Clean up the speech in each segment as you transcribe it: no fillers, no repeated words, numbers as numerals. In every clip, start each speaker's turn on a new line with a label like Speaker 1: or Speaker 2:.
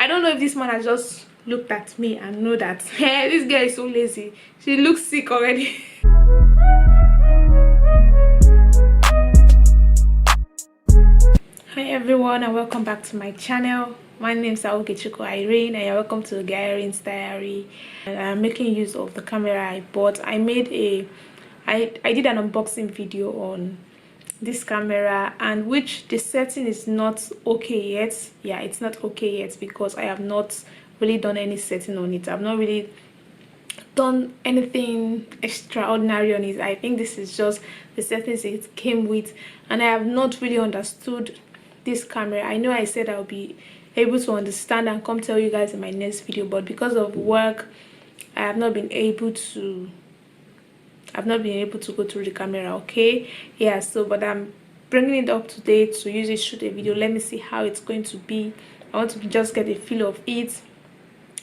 Speaker 1: I don't know if this man has just looked at me and know that hey, this girl is so lazy. She looks sick already. Hi everyone, and welcome back to my channel. My name is Irene, and you're welcome to Irene's Diary. And I'm making use of the camera I bought. I did an unboxing video on this camera, and which the setting is not okay yet. Yeah, it's not okay yet because I have not really done any setting on it. I've not really done anything extraordinary on it. I think this is just the settings it came with, and I have not really understood this camera. I know I said I'll be able to understand and come tell you guys in my next video, but because of work I have not been able to go through the camera. Okay, yeah, so but I'm bringing it up today to use it, shoot a video. Let me see how it's going to be. I want to just get a feel of it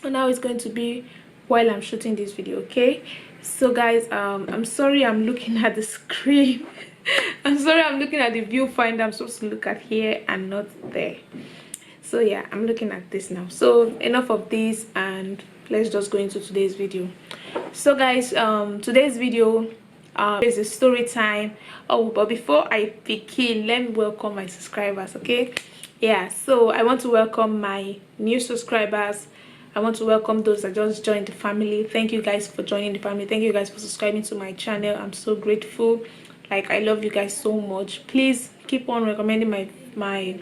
Speaker 1: and how it's going to be while I'm shooting this video. Okay, so guys, I'm sorry I'm looking at the screen. I'm sorry I'm looking at the viewfinder. I'm supposed to look at here and not there. So yeah, I'm looking at this now. So enough of this, and let's just go into today's video. So guys, today's video is a story time. Oh, but before I begin, let me welcome my subscribers. Okay, yeah, so I want to welcome my new subscribers. I want to welcome those that just joined the family. Thank you guys for joining the family. Thank you guys for subscribing to my channel. I'm so grateful. Like, I love you guys so much. Please keep on recommending my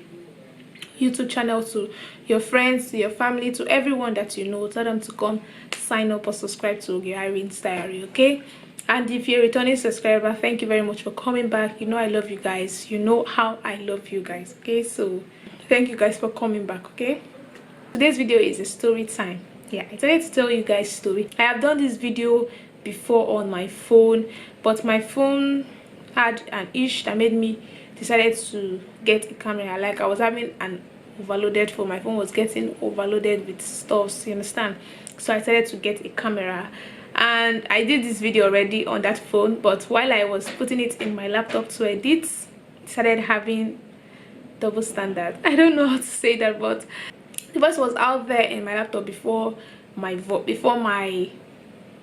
Speaker 1: YouTube channel to your friends, to your family, to everyone that you know. Tell them to come sign up or subscribe to Irene's Diary. Okay, and if you're a returning subscriber, thank you very much for coming back. You know I love you guys. You know how I love you guys. Okay, so thank you guys for coming back. Okay, today's video is a story time. Yeah, I decided to tell you guys story. I have done this video before on my phone, but my phone had an issue that made me decided to get a camera. Like, I was having an overloaded phone. My phone was getting overloaded with stuff, you understand? So I decided to get a camera, and I did this video already on that phone, but while I was putting it in my laptop to edit, it started having double standard. I don't know how to say that, but the voice was out there in my laptop before my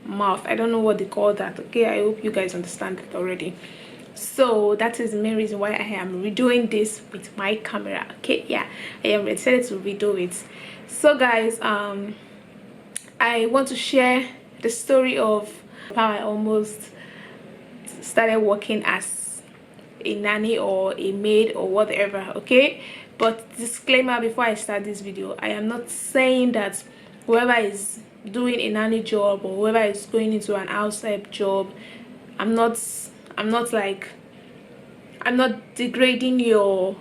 Speaker 1: mouth. I don't know what they call that. Okay, I hope you guys understand it already. So that is the main reason why I am redoing this with my camera. Okay, yeah, I am decided to redo it. So guys, I want to share the story of how I almost started working as a nanny or a maid or whatever. Okay, but disclaimer before I start this video, I am not saying that whoever is doing a nanny job or whoever is going into an outside job, I'm not degrading your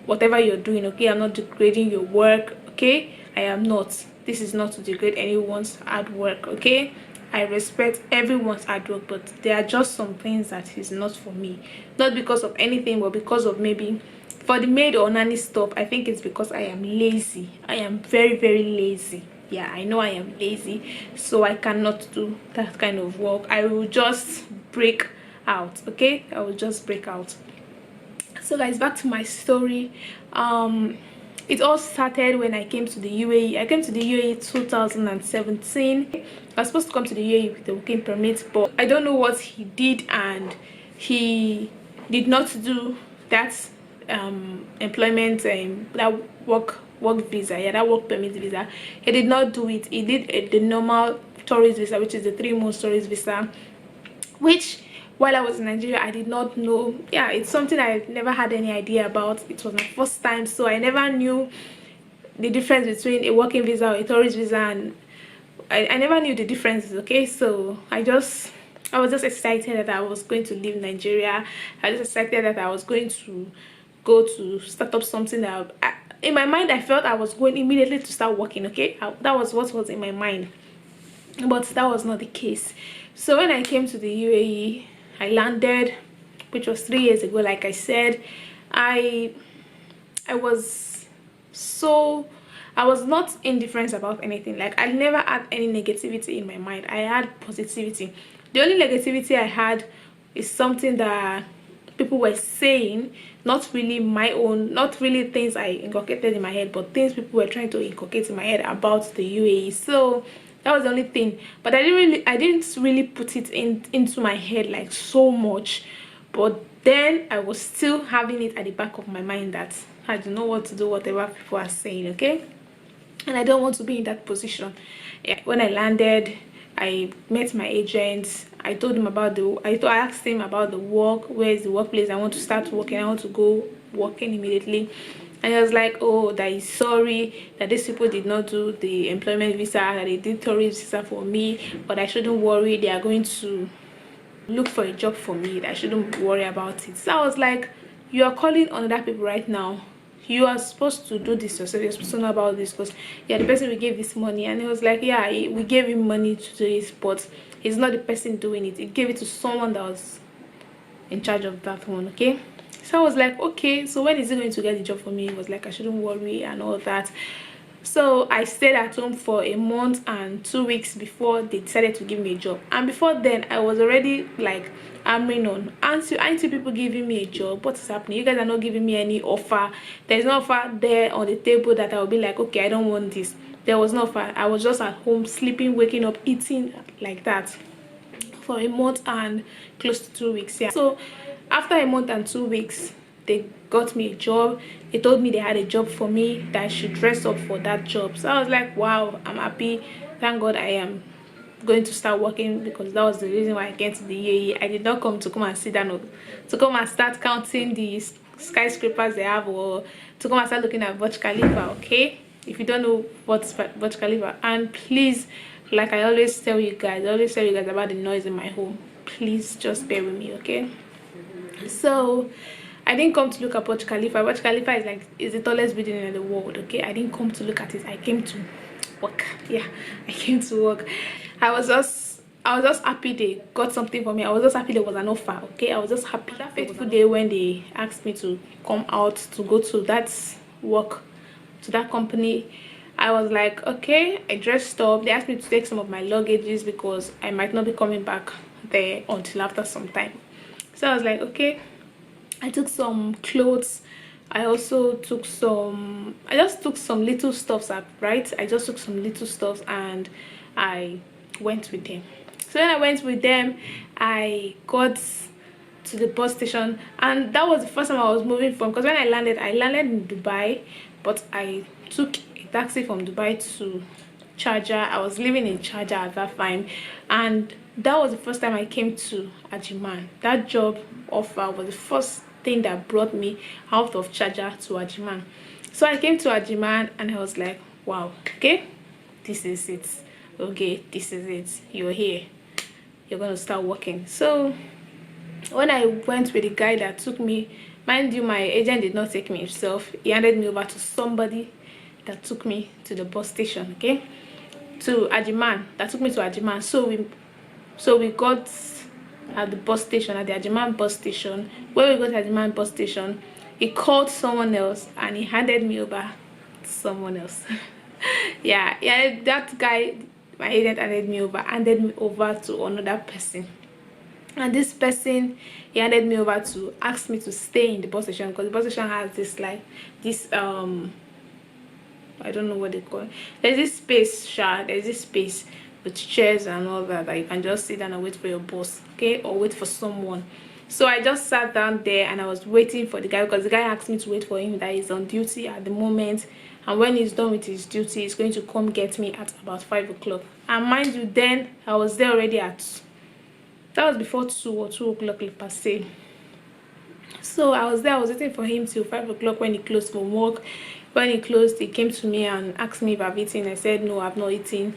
Speaker 1: whatever you're doing. Okay, I'm not degrading your work. Okay, I am not. This is not to degrade anyone's hard work. Okay, I respect everyone's hard work, but there are just some things that is not for me. Not because of anything, but because of maybe for the maid or nanny stuff. I think it's because I am lazy. I am very, very lazy. Yeah, I know I am lazy, so I cannot do that kind of work. I will just break out. Okay, I will just break out. So guys, back to my story. It all started when I came to the UAE. I came to the UAE 2017. I was supposed to come to the UAE with the working permit, but I don't know what he did, and he did not do that employment that work visa. Yeah, that work permit visa. He did not do it. He did the normal tourist visa, which is the 3-month tourist visa, which while I was in Nigeria I did not know. Yeah, it's something I never had any idea about. It was my first time, so I never knew the difference between a working visa or a tourist visa, and I never knew the differences. Okay, so I was just excited that I was going to leave Nigeria. I was just excited that I was going to go to start up something that in my mind I felt I was going immediately to start working. Okay, that was what was in my mind, but that was not the case. So when I came to the UAE, I landed, which was 3 years ago. Like I said, I was not indifferent about anything. Like, I never had any negativity in my mind. I had positivity. The only negativity I had is something that people were saying not really my own, not really things I inculcated in my head, but things people were trying to inculcate in my head about the UAE. So that was the only thing. But I didn't really put it into my head like so much. But then I was still having it at the back of my mind that I do not want to do whatever people are saying, okay? And I don't want to be in that position. Yeah, when I landed, I met my agent. I told him about I asked him about the work. Where is the workplace? I want to start working. I want to go working immediately. And I was like, oh, that is sorry that these people did not do the employment visa, that they did tourist visa for me, but I shouldn't worry, they are going to look for a job for me, that I shouldn't worry about it. So I was like, you are calling on other people right now. You are supposed to do this yourself. You're supposed to know about this because you're the person we gave this money. And he was like, yeah, we gave him money to do it, but he's not the person doing it. He gave it to someone that was in charge of that one, okay? So I was like, okay, so when is he going to get the job for me? He was like, I shouldn't worry and all that. So I stayed at home for a month and 2 weeks before they decided to give me a job. And before then, I was already like hammering on, aren't you people giving me a job? What is happening? You guys are not giving me any offer. There's no offer there on the table that I'll be like, okay, I don't want this. There was no offer. I was just at home sleeping, waking up, eating like that for a month and close to 2 weeks. Yeah, so after a month and 2 weeks, they got me a job. They told me they had a job for me, that I should dress up for that job. So I was like, wow, I'm happy. Thank God I am going to start working, because that was the reason why I came to the UAE. I did not come to come and sit down or to come and start counting the skyscrapers they have, or to come and start looking at Burj Khalifa, okay? If you don't know what's Burj Khalifa, and please, like I always tell you guys, about the noise in my home. Please just bear with me, okay? So I didn't come to look at Burj Khalifa. Burj Khalifa is the tallest building in the world, okay? I didn't come to look at it. I came to work. Yeah, I came to work. I was just happy they got something for me. I was just happy there was an offer, okay? I was just happy. That fateful day when they asked me to come out to go to that work, to that company, I was like, okay. I dressed up. They asked me to take some of my luggages because I might not be coming back there until after some time. So I was like, okay. I took some clothes. I also took some, I just took some little stuffs up, right? I just took some little stuffs and I went with them. So when I went with them, I got to the bus station, and that was the first time I was moving from, because when I landed in Dubai, but I took a taxi from Dubai to Sharjah. I was living in Sharjah at that time, and that was the first time I came to Ajman. That job offer was the first thing that brought me out of Sharjah to Ajman. So I came to Ajman and I was like, wow, okay, this is it. Okay, this is it. You're here. You're gonna start working. So when I went with the guy that took me, mind you, my agent did not take me himself. He handed me over to somebody that took me to the bus station, okay, to Ajman, that took me to Ajman. So we got at the bus station, at the Ajman bus station. When we got to Ajman bus station, he called someone else and he handed me over to someone else. yeah, that guy, my agent, handed me over to another person. And this person he handed me over to asked me to stay in the bus station, because the bus station has this I don't know what they call it. There's this space with chairs and all that you can just sit down and wait for your boss, okay, or wait for someone. So I just sat down there and I was waiting for the guy, because the guy asked me to wait for him, that he's on duty at the moment, and when he's done with his duty, he's going to come get me at about 5 o'clock. And mind you, then I was there already that was before 2 or 2 o'clock per se. So I was waiting for him till 5 o'clock when he closed from work. When he closed, he came to me and asked me if I've eaten. I said no, I've not eaten,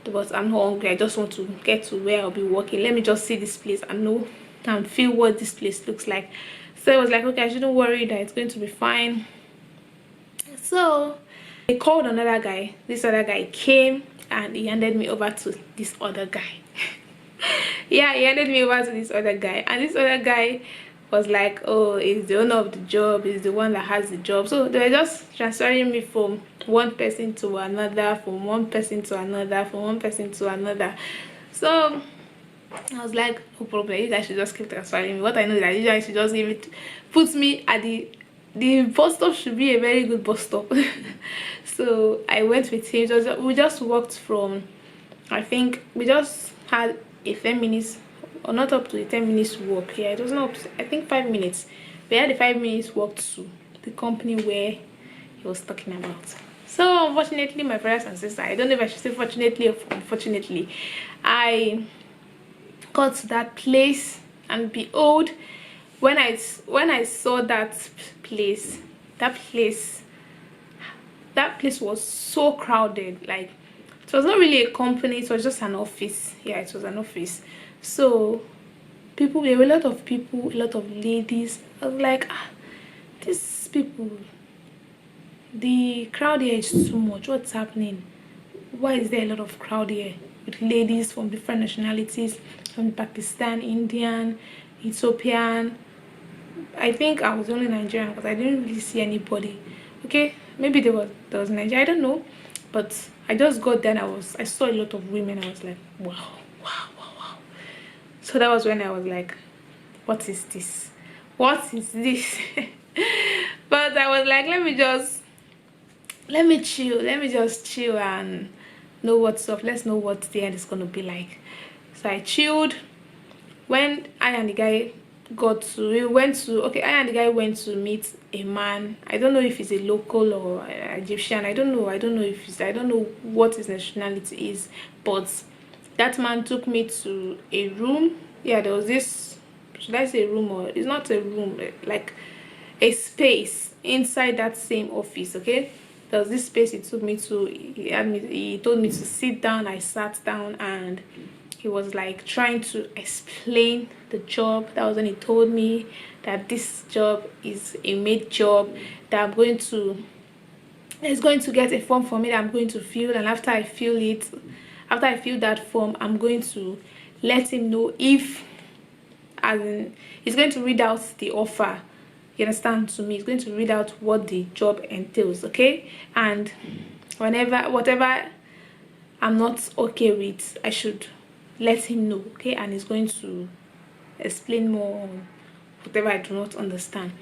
Speaker 1: but I'm not hungry. I just want to get to where I'll be working. Let me just see this place and know and feel what this place looks like. So I was like, okay, I shouldn't worry, that it's going to be fine. So they called another guy. This other guy came and he handed me over to this other guy. Yeah, he handed me over to this other guy, and this other guy was like, oh, he's the owner of the job, he's the one that has the job. So they were just transferring me from one person to another, from one person to another, from one person to another. So I was like, no problem, you guys should just keep transferring me. What I know is that you guys should just give it, put me at the bus stop should be a very good bus stop. So I went with him. We just walked from, I think we just had a 10 minutes, or not up to a 10 minutes walk. Yeah, it was not, I think 5 minutes. We had a 5 minutes walk to the company where he was talking about. So unfortunately, my brothers and sisters, I don't know if I should say fortunately or unfortunately, I got to that place, and behold, when I saw place that place that place was so crowded. Like, it was not really a company, it was just an office. Yeah, it was an office. So people, there were a lot of people, a lot of ladies. I was like, these people, the crowd here is too much. What's happening? Why is there a lot of crowd here with ladies from different nationalities, from Pakistan, Indian, Ethiopian? I think I was only Nigerian because I didn't really see anybody. Okay, maybe there was Nigeria, I don't know. But I just got there and I saw a lot of women. I was like, wow, wow, wow, wow. So that was when I was like, what is this? What is this? But I was like, let me chill, let me just chill and know what's up. Let's know what the end is gonna be like. So I chilled. When I and the guy I and the guy went to meet a man. I don't know if he's a local or Egyptian. I don't know if I don't know what his nationality is, but that man took me to a room. Yeah, there was this, should I say room, or it's not a room, like a space inside that same office. Okay, there was this space he took me to. He told me to sit down. I sat down, and he was like trying to explain the job. That was when he told me that this job is a maid job, that he's going to get a form for me that I'm going to fill, and after I fill that form, I'm going to let him know if, as in, he's going to read out the offer. You understand? To me, he's going to read out what the job entails. Okay, and whatever I'm not okay with, I should let him know. Okay, and he's going to explain more on whatever I do not understand.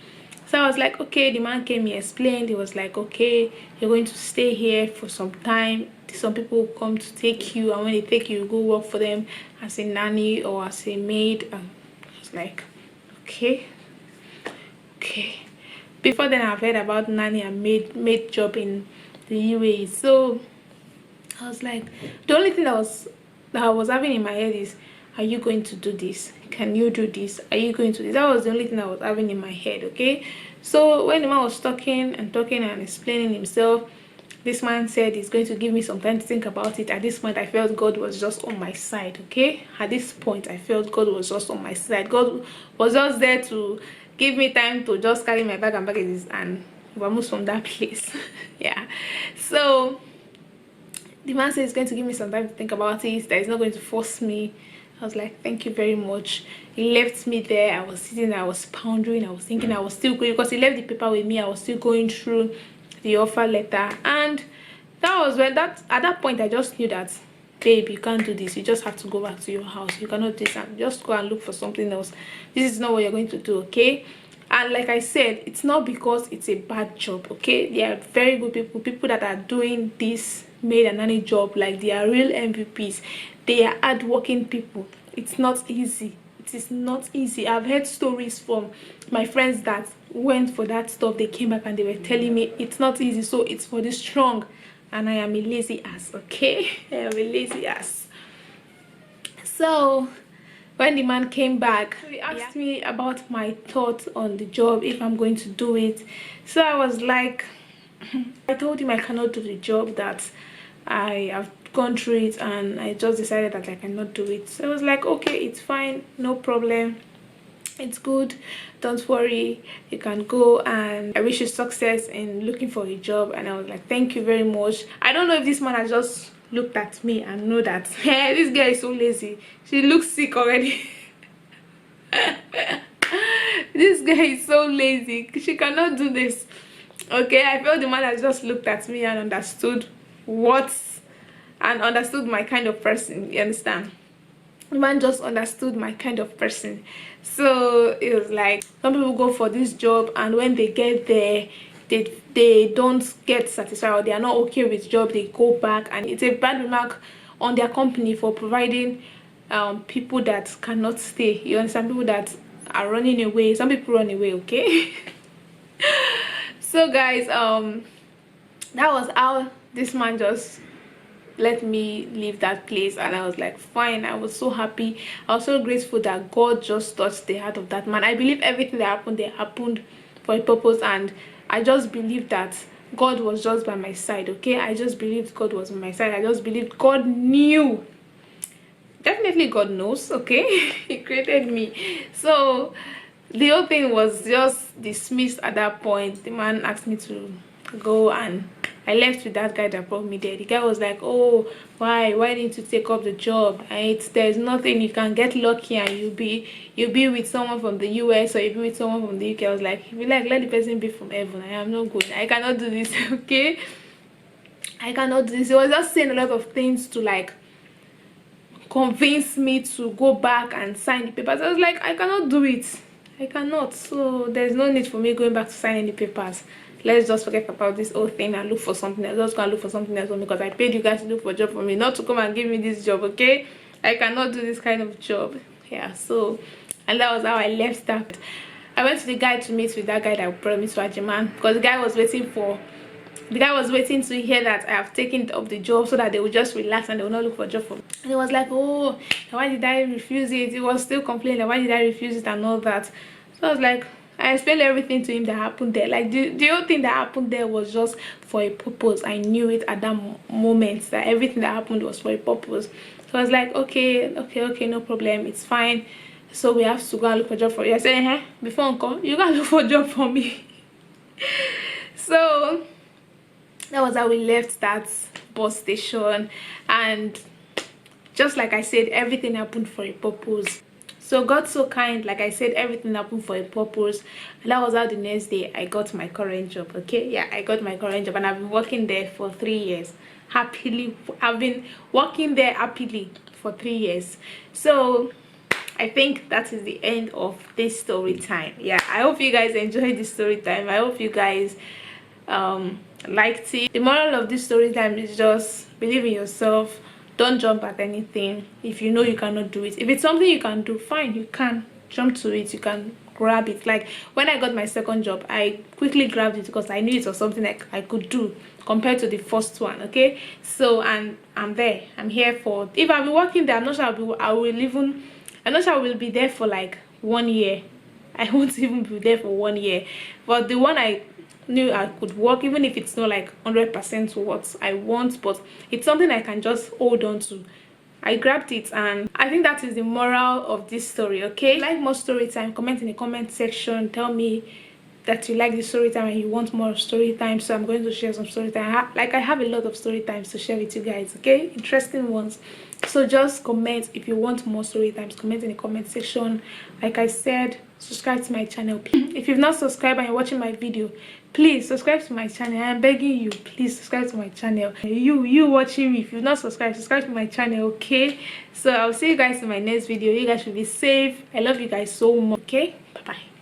Speaker 1: So I was like, okay. The man came, he explained. He was like, okay, you're going to stay here for some time. Some people will come to take you, and when they take you, you go work for them as a nanny or as a maid. And I was like, okay. Before then, I've heard about nanny and maid job in the UAE. So I was like, the only thing that I was having in my head is, are you going to do this? Can you do this? Are you going to do this? That was the only thing I was having in my head. Okay, so when the man was talking and explaining himself, this man said he's going to give me some time to think about it. At this point, I felt God was just on my side. Okay, at this point, I felt God was just on my side. God was just there to give me time to just carry my bag and baggages and move from that place. Yeah, so the man said he's going to give me some time to think about it, that he's not going to force me. I was like, thank you very much. He left me there. I was sitting there, I was pondering, I was thinking, I was still going, because he left the paper with me. I was still going through the offer letter, and that was when at that point I just knew that, babe, you can't do this. You just have to go back to your house. You cannot do this, and just go and look for something else. This is not what you're going to do. Okay, and like I said, it's not because it's a bad job. Okay, there are very good people that are doing this maid and nanny job, like they are real MVPs. They are hardworking people. It's not easy. It is not easy. I've heard stories from my friends that went for that stuff. They came back and they were telling me it's not easy. So it's for the strong, and I am a lazy ass. Okay, I am a lazy ass. So when the man came back, he asked me about my thoughts on the job, if I'm going to do it. So I was like, I told him I cannot do the job, that I have gone through it and I just decided that I cannot do it. So I was like, okay, it's fine, no problem, it's good, don't worry, you can go, and I wish you success in looking for a job. And I was like, thank you very much. I don't know if this man has just looked at me and know that, hey, this girl is so lazy, she looks sick already. This guy is so lazy, she cannot do this. Okay, I felt the man has just looked at me and understood my kind of person, you understand. The man just understood my kind of person. So it was like, some people go for this job and when they get there, they don't get satisfied, or they are not okay with job, they go back, and it's a bad remark on their company for providing people that cannot stay. You understand? People that are running away. Some people run away, okay? So guys, that was how this man just let me leave that place, and I was like, fine. I was so happy. I was so grateful that God just touched the heart of that man. I believe everything that happened there happened for a purpose, and I just believe that God was just by my side. Okay, I just believed God was on my side. I just believed God knew. Definitely God knows, okay? He created me. So the whole thing was just dismissed at that point. The man asked me to go, and I left with that guy that brought me there. The guy was like, oh, why didn't you take up the job? And there's nothing, you can get lucky and you'll be with someone from the US, or you'll be with someone from the UK. I was like, if you like, let the person be from heaven. I am not good. I cannot do this. Okay, I cannot do this. He was just saying a lot of things to like convince me to go back and sign the papers. I was like, I cannot do it. I cannot. So there's no need for me going back to sign any papers. Let's just forget about this whole thing and look for something else. Just go and look for something else, because I paid you guys to look for a job for me, not to come and give me this job. Okay, I cannot do this kind of job. Yeah. So, and that was how I left that. I went to the guy to meet with that guy that brought me to Ajiman, because the guy was waiting to hear that I have taken up the job, so that they will just relax and they will not look for a job for me. And he was like, oh, why did I refuse it? He was still complaining, why did I refuse it and all that. So I was like, I explained everything to him that happened there. Like the whole thing that happened there was just for a purpose. I knew it at that moment, that everything that happened was for a purpose. So I was like, okay, no problem, it's fine. So we have to go and look for a job for you. I said, before uncle, you gotta look for a job for me. So that was how we left that bus station. And just like I said, everything happened for a purpose. So God so kind, like I said, everything happened for a purpose. And that was how the next day I got my current job. Okay, yeah, I got my current job, and I've been working there for 3 years happily. I've been working there happily for 3 years. So I think that is the end of this story time. Yeah, I hope you guys enjoyed this story time. I hope you guys liked it. The moral of this story time is just believe in yourself. Don't jump at anything if you know you cannot do it. If it's something you can do, fine, you can jump to it, you can grab it. Like when I got my second job, I quickly grabbed it because I knew it was something like I could do compared to the first one. Okay, so and I'm there, I'm here for, if I'll be working there, I'm not sure I'm not sure I will be there for like 1 year. I won't even be there for 1 year. But the one I knew I could work, even if it's not like 100% what I want, but it's something I can just hold on to. I grabbed it, and I think that is the moral of this story. Okay, if you like more story time, comment in the comment section. Tell me that you like the story time and you want more story time, so I'm going to share some story time. I have a lot of story times to share with you guys. Okay, interesting ones. So just comment if you want more story times. Comment in the comment section. Like I said, subscribe to my channel. If you've not subscribed and you're watching my video, please subscribe to my channel. I'm begging you, please subscribe to my channel. You watching me, if you've not subscribed, subscribe to my channel. Okay, so I'll see you guys in my next video. You guys should be safe. I love you guys so much. Okay, bye bye.